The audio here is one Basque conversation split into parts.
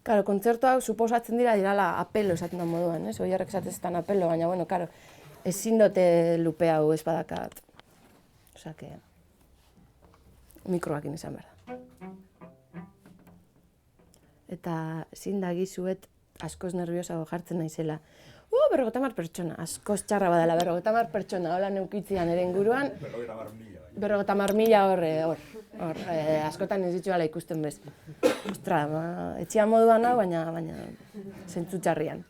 Karo, kontzertu hau suposatzen dirala apelo esaten da moduan, ez? Oiarrek esatezetan apelo, baina, bueno, karo, ezin dote lupe hau ez badakat. Osa, que... mikroakin izan behar da. Eta ezin da gizuet askoz nerviosago jartzen naizela. 50 pertsona, askoz txarra badala, 50 pertsona, hola neukitzian ere inguruan. 50.000 hor, askotan ez ditu ala ikusten bez. Ostra, etxia moduan hau, baina zentzu txarrian.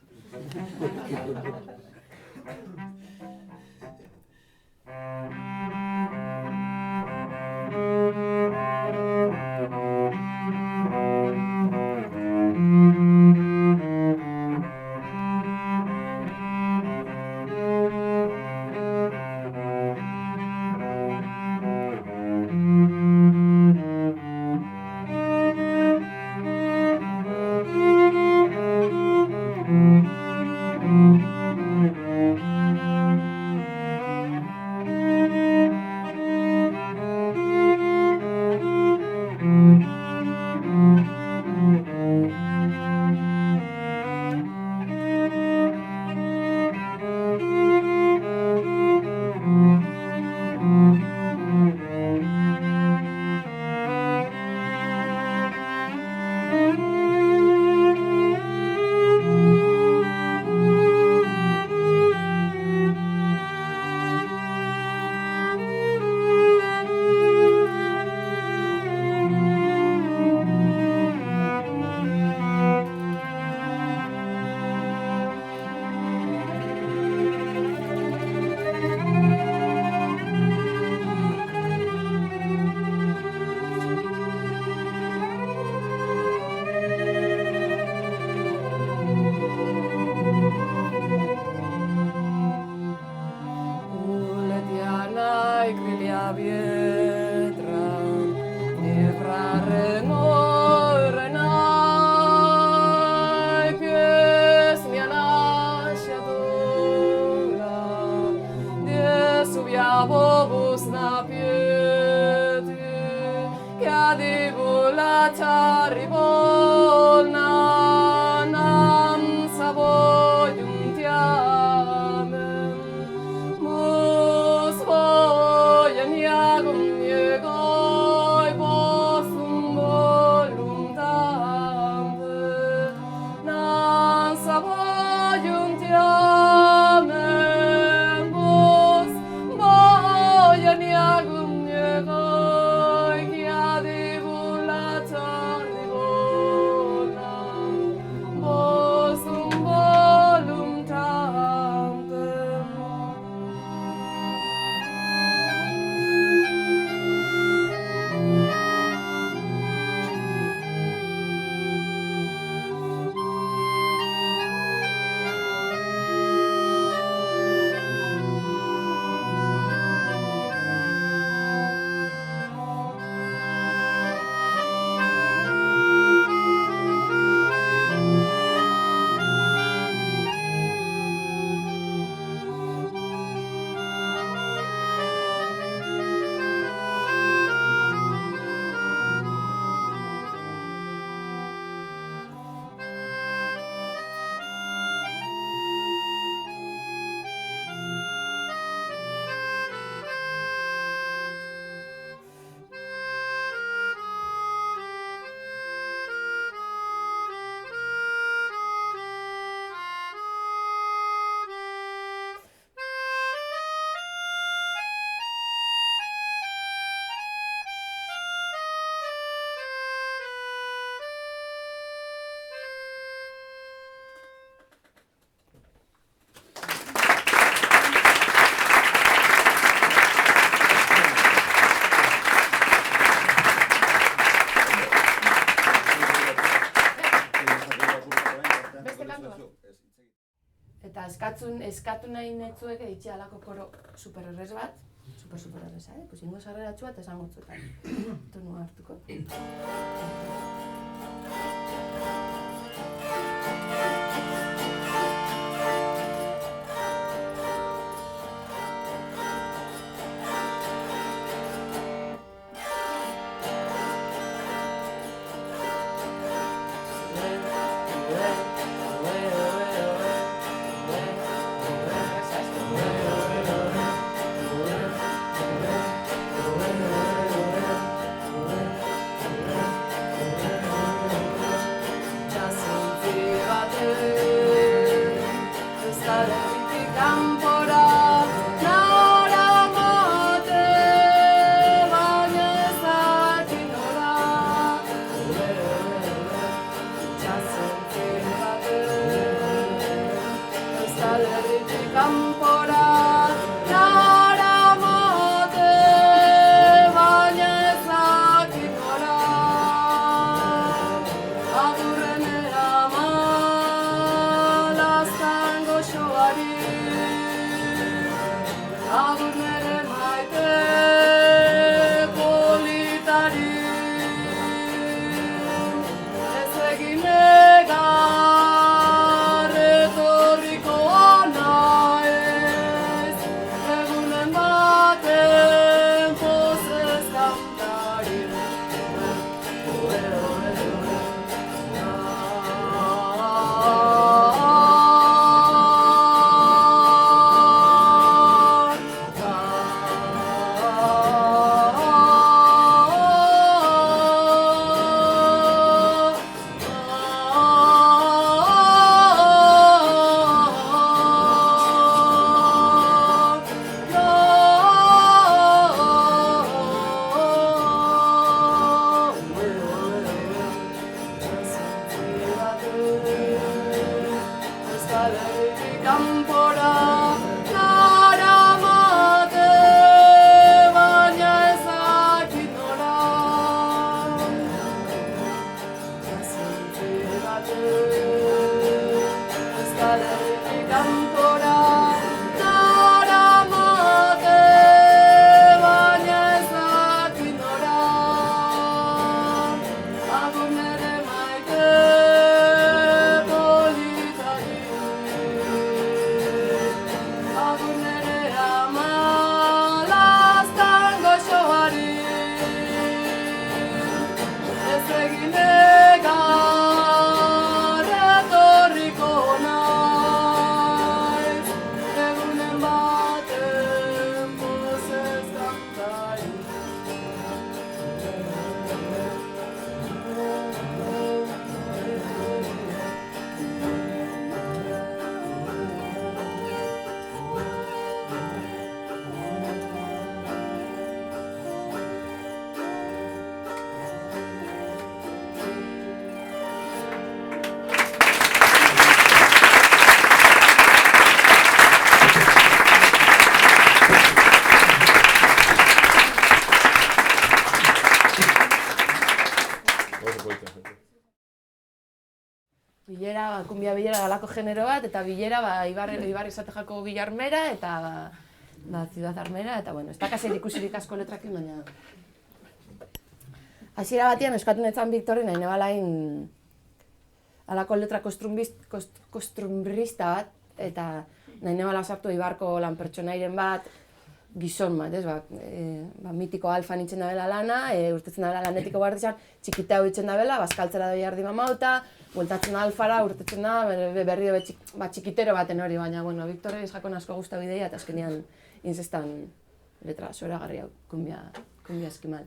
Eta eskatu nahi netzuek eitxe alako koro supererrez bat, supererreza, pues ingo sarreratxu bat esango zuetan. Tonua hartuko. bilera, kumbia bilera dalako genero bat, eta bilera, Ibar Izatejako bilarmera, eta Ciudad Armera, eta bueno, ez dakazer ikusirik asko letrakin, baina... Hasiera batian eskatu netzan Victori nahi nebalain alako letra kostumbrista bat, eta nahi nebala sartu Ibarko lan pertsonairen bat, gizon bat, ez, mitiko alfa nintzen dabela lana, urtetzen dabela lanetiko bartizan, txikita hau itzen dabela, bazkaltzera doi ardi mamauta, bueltatzen alfara, urtetzen da, berri txikitero baten hori, baina, bueno, Victori eskakon asko guzta bideia, eta azkenean inzestan letra zoragarri hau, kumbia eskimal.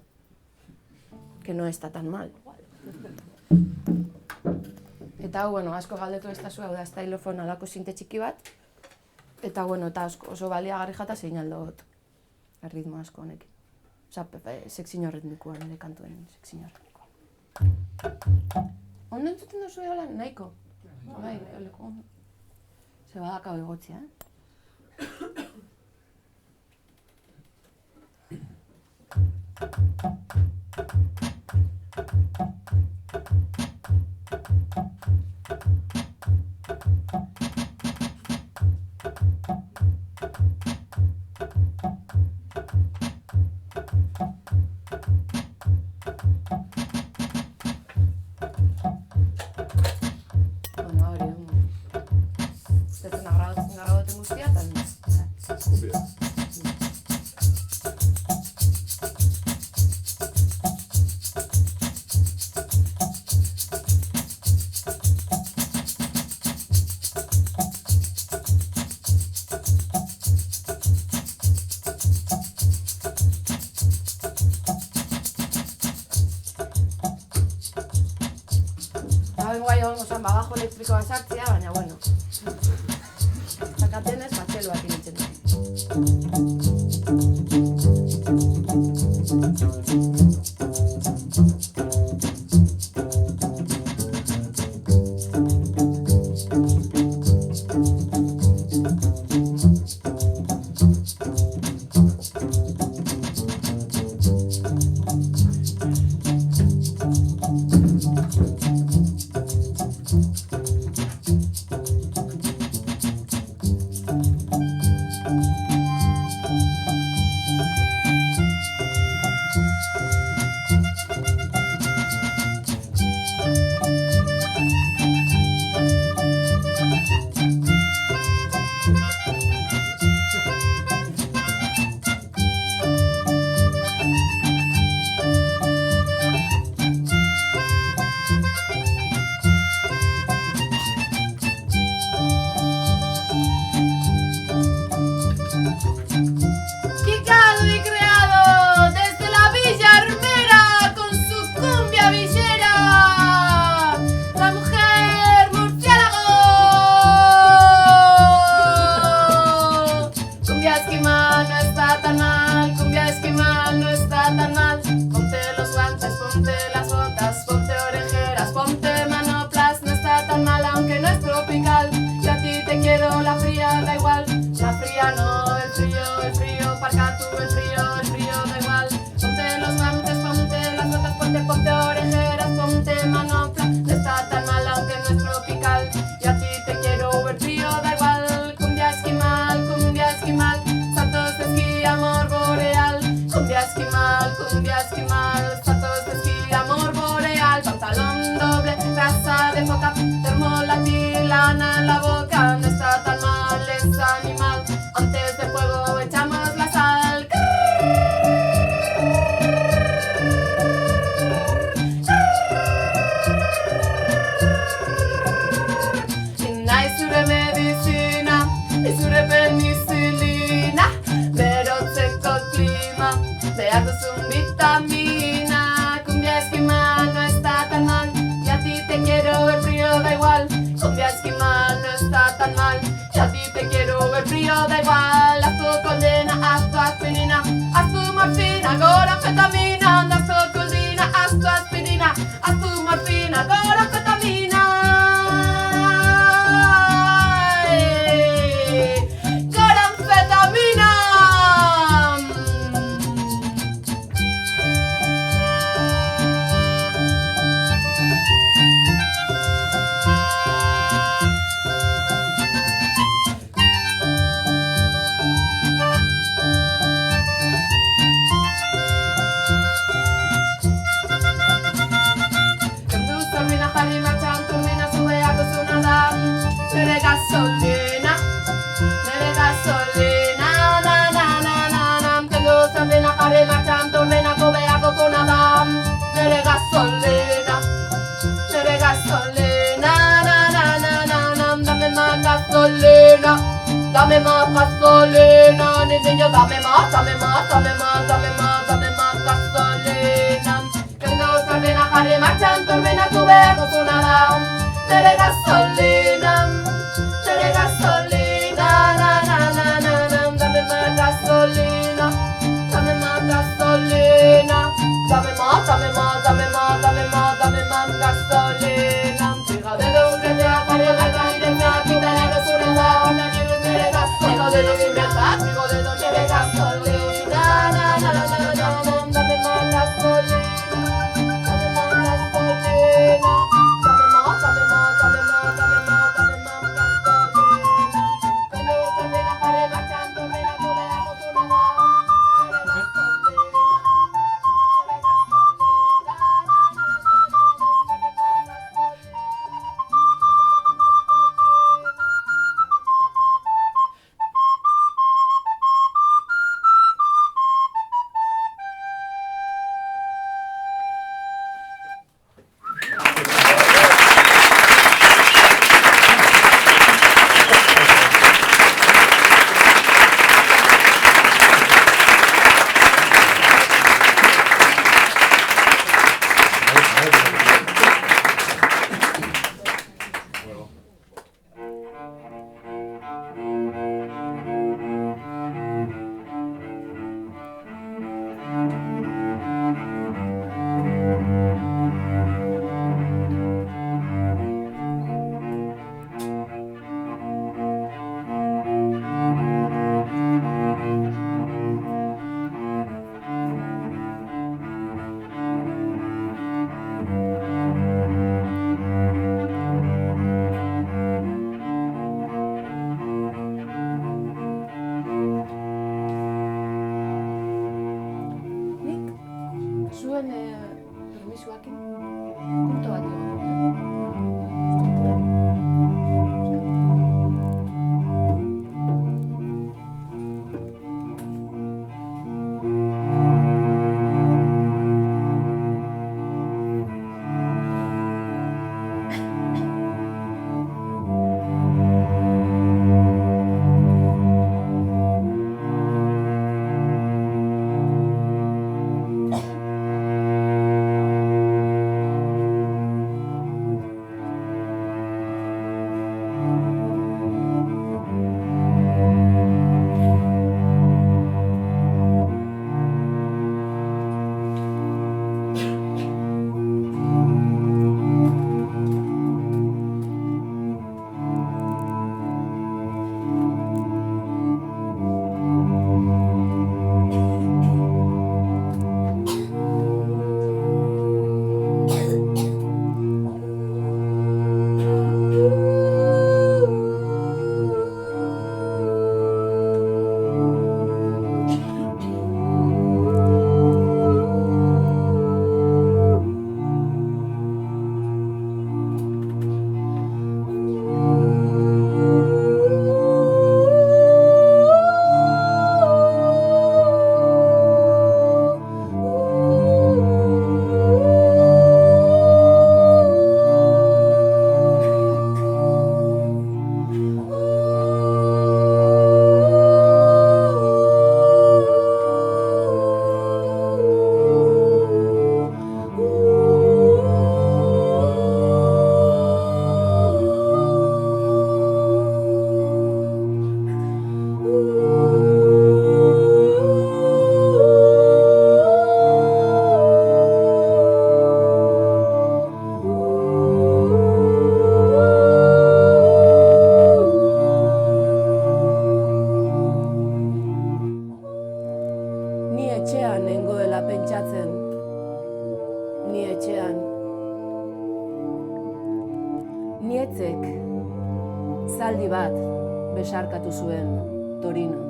Que no está tan mal. Eta hau, bueno, asko galdetu ez da zu, hau da stylofon alako sinte txiki bat, eta, bueno, eta oso baliagarri jata zein aldot erritmo asko honekin. Osa, sekzio ritmikoa, nire kantuen sekzio ritmikoa. Ondo entzuten duzu egola, nahiko? Bai, oleko. Ze badakau egotzia, Bueno, hori, zetzen grabatzen guztia, eta... Bajo elektrikoa sartzea, baina, bueno, zakatenez, batxelo bat iritzen da. jarri martxan tormenako behako zona da. Nere gasolina, nere gasolina, na na na na na, dame más gasolina, dame más gasolina, niño, dame más, dame más, dame más, dame más, dame más gasolina. Que no tormena jarri martxan tormenako behako zona da. Nere gasolina, nere gasolina, na na na na na, dame más gasolina, dame más gasolina, dame más, dame más, dame más, dame más, dame más gasolina. Fíjate de un cretea, carga de aire, quita la basura, la nieve, nere gasolina. Fijo de los libertad, fijo de los nere gasolina, na na na na na, dame más gasolina, dame más gasolina. Permisoakin punto bat Nietzek zaldi bat besarkatu zuen Torinon.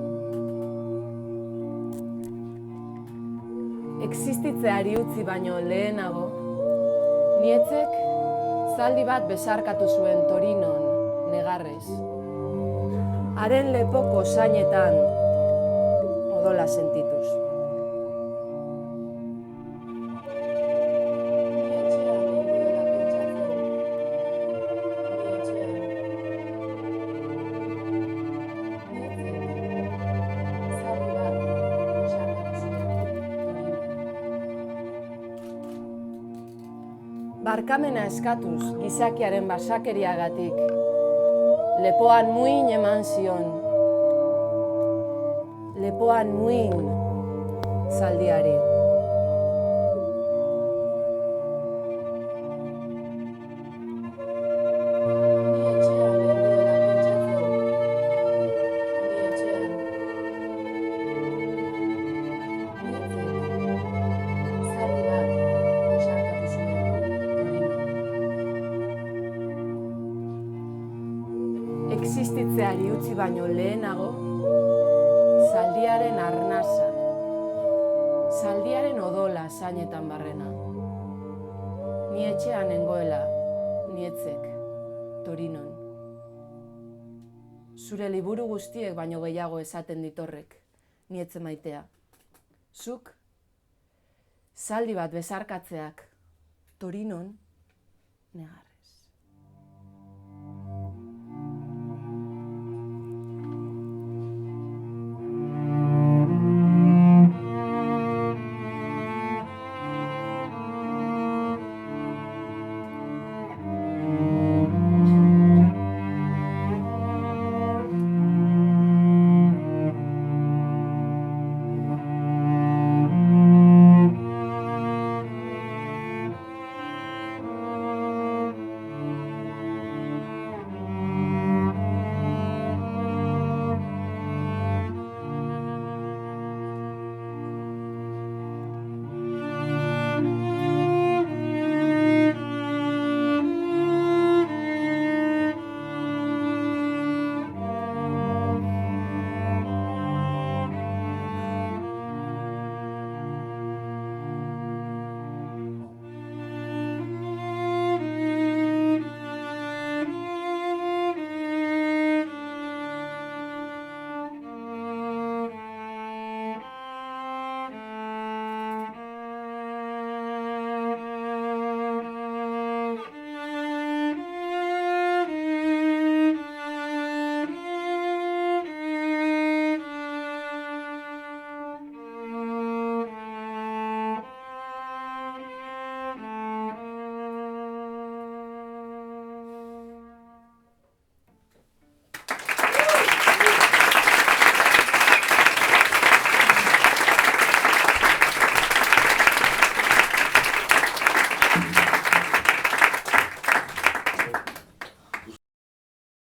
Existitzeari utzi baino lehenago, Nietzek zaldi bat besarkatu zuen Torinon negarrez. Haren lepoko zainetan odola sentituz. Barkamena eskatuz gizakiaren basakeriagatik. Lepoan muin eman zion. Lepoan muin zaldiari. Existitzeari utzi baino lehenago, zaldiaren arnasa, zaldiaren odola zainetan barrena. Ni etxean nengoela, nietzek, Torinon. Zure liburu guztiek baino gehiago esaten ditorrek, nietze maitea. Zuk, zaldi bat bezarkatzeak, Torinon, negar.